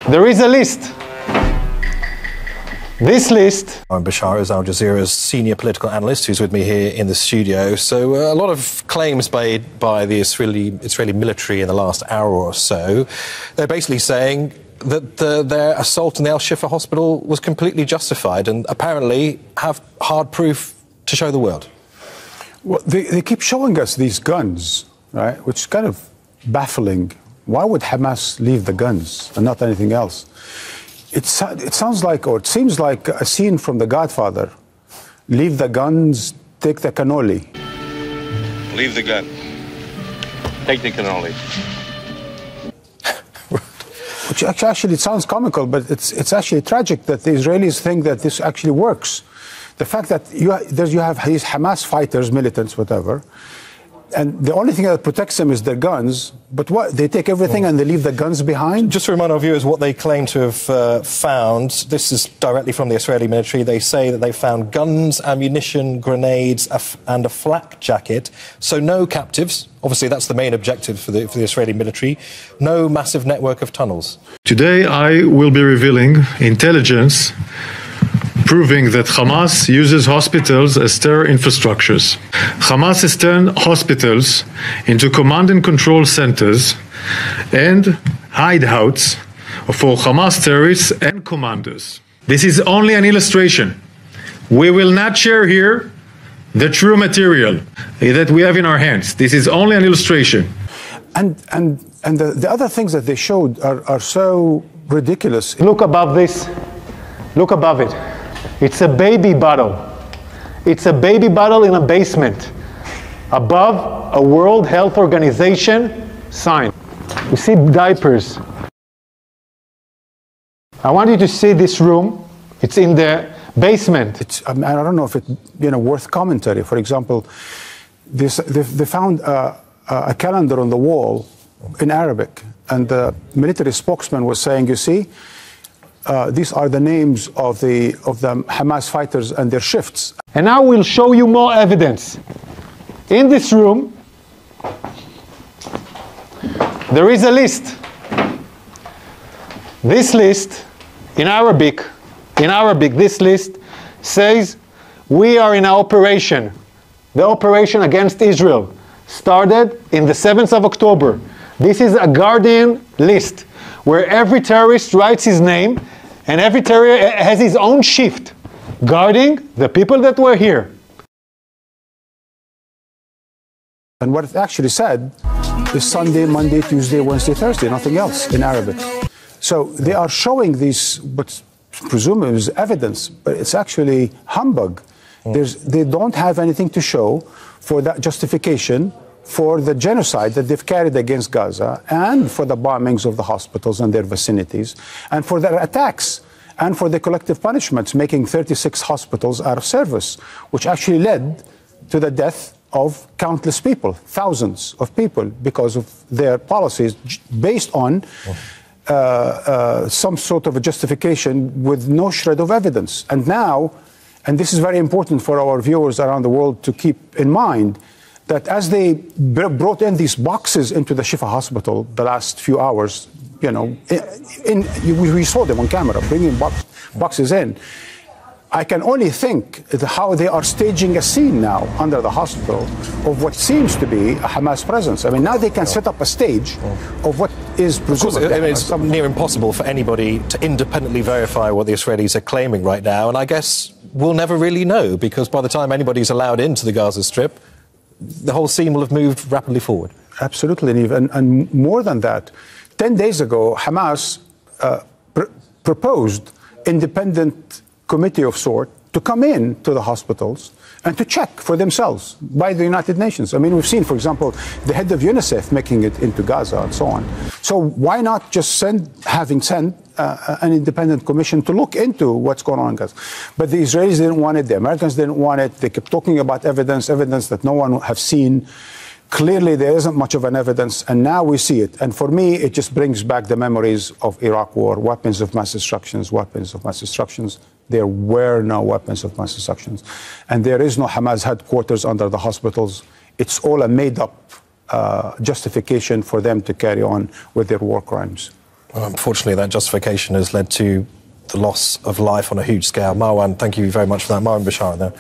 There is a list. This list... I'm Bashar, is Al Jazeera's senior political analyst, who's with me here in the studio. So a lot of claims made by the Israeli military in the last hour or so. They're basically saying that their assault on the Al-Shifa hospital was completely justified and apparently have hard proof to show the world. Well, they keep showing us these guns, right, which is kind of baffling. Why would Hamas leave the guns and not anything else? It sounds like, or it seems like a scene from The Godfather. Leave the guns, take the cannoli. Leave the gun. Take the cannoli. Which actually it sounds comical, but it's actually tragic that the Israelis think that this actually works. The fact that you have these Hamas fighters, militants, whatever, and the only thing that protects them is their guns, but what, they take everything and they leave the guns behind? Just to remind our viewers what they claim to have found, this is directly from the Israeli military. They say that they found guns, ammunition, grenades and a flak jacket. So no captives. Obviously, that's the main objective for the Israeli military. No massive network of tunnels. Today, I will be revealing intelligence proving that Hamas uses hospitals as terror infrastructures. Hamas has turned hospitals into command and control centers and hideouts for Hamas terrorists and commanders. This is only an illustration. We will not share here the true material that we have in our hands. This is only an illustration. And the other things that they showed are so ridiculous. Look above this. Look above it. It's a baby bottle. It's a baby bottle in a basement above a World Health Organization sign. You see diapers. I want you to see this room. It's in the basement. I don't know if it's worth commentary. For example, they found a calendar on the wall in Arabic, and the military spokesman was saying, you see, these are the names of the Hamas fighters and their shifts. And now we'll show you more evidence. In this room, there is a list. This list, in Arabic, this list says, we are in an operation. The operation against Israel started in the 7th of October. This is a Guardian list where every terrorist writes his name and every terrorist has his own shift guarding the people that were here. And what it actually said is Sunday, Monday, Tuesday, Wednesday, Thursday, nothing else in Arabic. So they are showing these, what presumably is evidence, but it's actually humbug. They don't have anything to show for that justification for the genocide that they've carried against Gaza and for the bombings of the hospitals and their vicinities and for their attacks and for the collective punishments, making 36 hospitals out of service, which actually led to the death of countless people, thousands of people, because of their policies based on some sort of a justification with no shred of evidence. And now, and this is very important for our viewers around the world to keep in mind, that as they brought in these boxes into the Shifa hospital the last few hours, we saw them on camera bringing boxes in. I can only think how they are staging a scene now under the hospital of what seems to be a Hamas presence. I mean, now they can set up a stage of what is presumably... Of course, it's near impossible for anybody to independently verify what the Israelis are claiming right now, and I guess we'll never really know, because by the time anybody's allowed into the Gaza Strip, the whole scene will have moved rapidly forward. Absolutely, Neve. And more than that, 10 days ago, Hamas proposed independent committee of sort to come in to the hospitals and to check for themselves by the United Nations. I mean, we've seen, for example, the head of UNICEF making it into Gaza and so on. So why not just having sent an independent commission to look into what's going on in Gaza? But the Israelis didn't want it, the Americans didn't want it. They kept talking about evidence that no one have seen. Clearly, there isn't much of an evidence, and now we see it. And for me, it just brings back the memories of Iraq war, weapons of mass destructions. There were no weapons of mass destructions. And there is no Hamas headquarters under the hospitals. It's all a made-up justification for them to carry on with their war crimes. Well, unfortunately, that justification has led to the loss of life on a huge scale. Marwan, thank you very much for that. Marwan Bashar there.